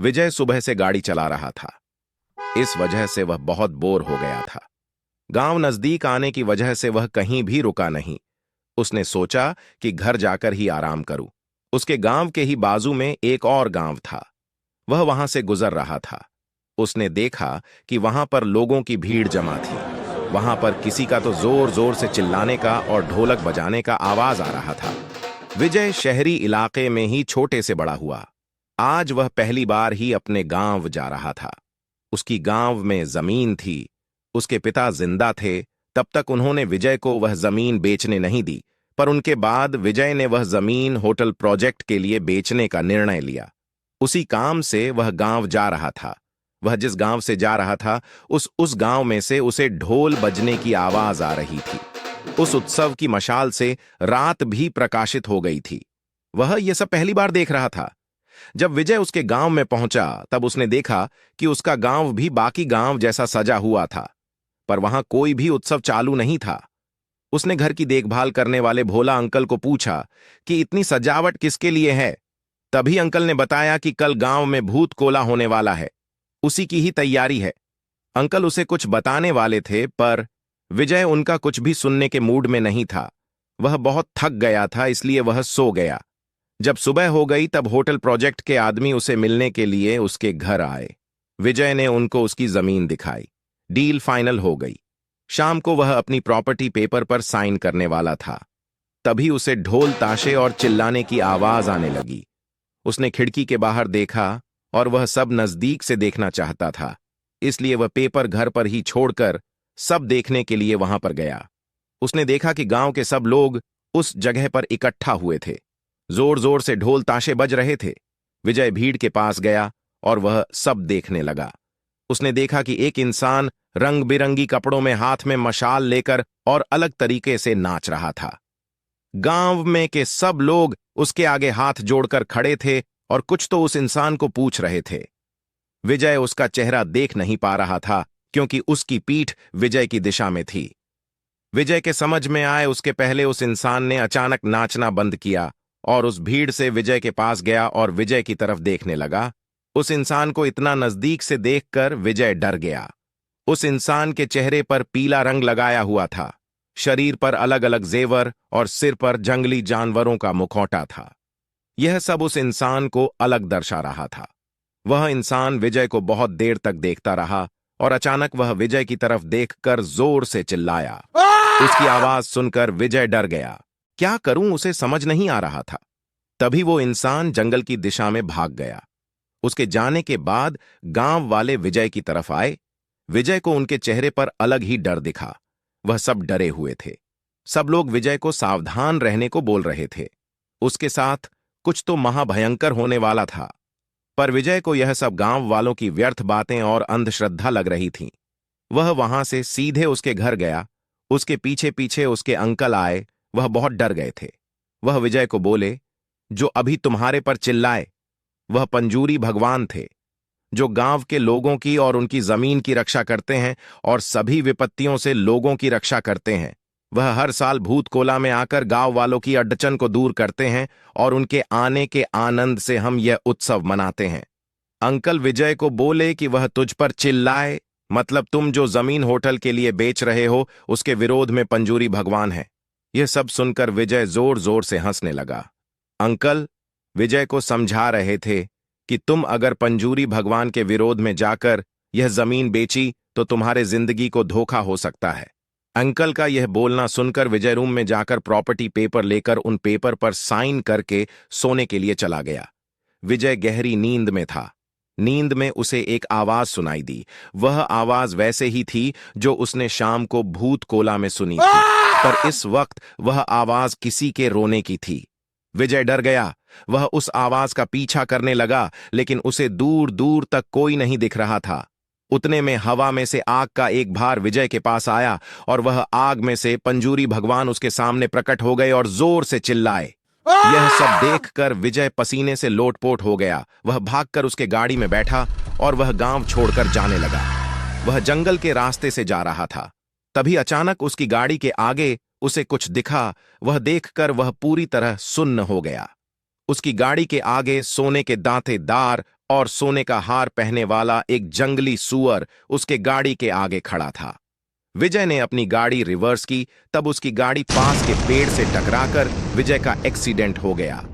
विजय सुबह से गाड़ी चला रहा था। इस वजह से वह बहुत बोर हो गया था। गांव नजदीक आने की वजह से वह कहीं भी रुका नहीं। उसने सोचा कि घर जाकर ही आराम करूं। उसके गांव के ही बाजू में एक और गांव था। वह वहां से गुजर रहा था। उसने देखा कि वहां पर लोगों की भीड़ जमा थी। वहां पर किसी का तो जोर जोर से चिल्लाने का और ढोलक बजाने का आवाज आ रहा था। विजय शहरी इलाके में ही छोटे से बड़ा हुआ। आज वह पहली बार ही अपने गांव जा रहा था। उसकी गांव में जमीन थी। उसके पिता जिंदा थे। तब तक उन्होंने विजय को वह जमीन बेचने नहीं दी, पर उनके बाद विजय ने वह जमीन होटल प्रोजेक्ट के लिए बेचने का निर्णय लिया। उसी काम से वह गांव जा रहा था। वह जिस गांव से जा रहा था, उस गांव में से उसे ढोल बजने की आवाज आ रही थी। उस उत्सव की मशाल से रात भी प्रकाशित हो गई थी। वह यह सब पहली बार देख रहा था। जब विजय उसके गांव में पहुंचा, तब उसने देखा कि उसका गांव भी बाकी गांव जैसा सजा हुआ था, पर वहां कोई भी उत्सव चालू नहीं था। उसने घर की देखभाल करने वाले भोला अंकल को पूछा कि इतनी सजावट किसके लिए है। तभी अंकल ने बताया कि कल गांव में भूत कोला होने वाला है, उसी की ही तैयारी है। अंकल उसे कुछ बताने वाले थे, पर विजय उनका कुछ भी सुनने के मूड में नहीं था। वह बहुत थक गया था, इसलिए वह सो गया। जब सुबह हो गई, तब होटल प्रोजेक्ट के आदमी उसे मिलने के लिए उसके घर आए। विजय ने उनको उसकी जमीन दिखाई। डील फाइनल हो गई। शाम को वह अपनी प्रॉपर्टी पेपर पर साइन करने वाला था। तभी उसे ढोल ताशे और चिल्लाने की आवाज आने लगी। उसने खिड़की के बाहर देखा और वह सब नजदीक से देखना चाहता था, इसलिए वह पेपर घर पर ही छोड़कर सब देखने के लिए वहां पर गया। उसने देखा कि गांव के सब लोग उस जगह पर इकट्ठा हुए थे। जोर जोर से ढोल ताशे बज रहे थे। विजय भीड़ के पास गया और वह सब देखने लगा। उसने देखा कि एक इंसान रंग बिरंगी कपड़ों में हाथ में मशाल लेकर और अलग तरीके से नाच रहा था। गांव में के सब लोग उसके आगे हाथ जोड़कर खड़े थे और कुछ तो उस इंसान को पूछ रहे थे। विजय उसका चेहरा देख नहीं पा रहा था, क्योंकि उसकी पीठ विजय की दिशा में थी। विजय के समझ में आए उसके पहले उस इंसान ने अचानक नाचना बंद किया और उस भीड़ से विजय के पास गया और विजय की तरफ देखने लगा। उस इंसान को इतना नजदीक से देखकर विजय डर गया। उस इंसान के चेहरे पर पीला रंग लगाया हुआ था, शरीर पर अलग अलग जेवर और सिर पर जंगली जानवरों का मुखौटा था। यह सब उस इंसान को अलग दर्शा रहा था। वह इंसान विजय को बहुत देर तक देखता रहा और अचानक वह विजय की तरफ देखकर जोर से चिल्लाया। उसकी आवाज सुनकर विजय डर गया। क्या करूं, उसे समझ नहीं आ रहा था। तभी वो इंसान जंगल की दिशा में भाग गया। उसके जाने के बाद गांव वाले विजय की तरफ आए। विजय को उनके चेहरे पर अलग ही डर दिखा। वह सब डरे हुए थे। सब लोग विजय को सावधान रहने को बोल रहे थे। उसके साथ कुछ तो महाभयंकर होने वाला था। पर विजय को यह सब गांव वालों की व्यर्थ बातें और अंधश्रद्धा लग रही थीं। वह वहां से सीधे उसके घर गया। उसके पीछे पीछे उसके अंकल आए। वह बहुत डर गए थे। वह विजय को बोले, जो अभी तुम्हारे पर चिल्लाए वह पंजूरी भगवान थे, जो गांव के लोगों की और उनकी जमीन की रक्षा करते हैं और सभी विपत्तियों से लोगों की रक्षा करते हैं। वह हर साल भूत कोला में आकर गांव वालों की अड़चन को दूर करते हैं और उनके आने के आनंद से हम यह उत्सव मनाते हैं। अंकल विजय को बोले कि वह तुझ पर चिल्लाए, मतलब तुम जो जमीन होटल के लिए बेच रहे हो उसके विरोध में पंजूरी भगवान है। यह सब सुनकर विजय जोर जोर से हंसने लगा। अंकल विजय को समझा रहे थे कि तुम अगर पंजूरी भगवान के विरोध में जाकर यह जमीन बेची तो तुम्हारे जिंदगी को धोखा हो सकता है। अंकल का यह बोलना सुनकर विजय रूम में जाकर प्रॉपर्टी पेपर लेकर उन पेपर पर साइन करके सोने के लिए चला गया। विजय गहरी नींद में था। नींद में उसे एक आवाज सुनाई दी। वह आवाज वैसे ही थी जो उसने शाम को भूत कोला में सुनी थी, पर इस वक्त वह आवाज किसी के रोने की थी। विजय डर गया। वह उस आवाज का पीछा करने लगा, लेकिन उसे दूर दूर तक कोई नहीं दिख रहा था। उतने में हवा में से आग का एक भार विजय के पास आया और वह आग में से पंजूरी भगवान उसके सामने प्रकट हो गए और जोर से चिल्लाए। यह सब देखकर विजय पसीने से लोटपोट हो गया। वह भागकर उसके गाड़ी में बैठा और वह गांव छोड़कर जाने लगा। वह जंगल के रास्ते से जा रहा था। तभी अचानक उसकी गाड़ी के आगे उसे कुछ दिखा। वह देखकर वह पूरी तरह सुन्न हो गया। उसकी गाड़ी के आगे सोने के दांतेदार और सोने का हार पहने वाला एक जंगली सूअर उसके गाड़ी के आगे खड़ा था। विजय ने अपनी गाड़ी रिवर्स की, तब उसकी गाड़ी पास के पेड़ से टकराकर विजय का एक्सीडेंट हो गया।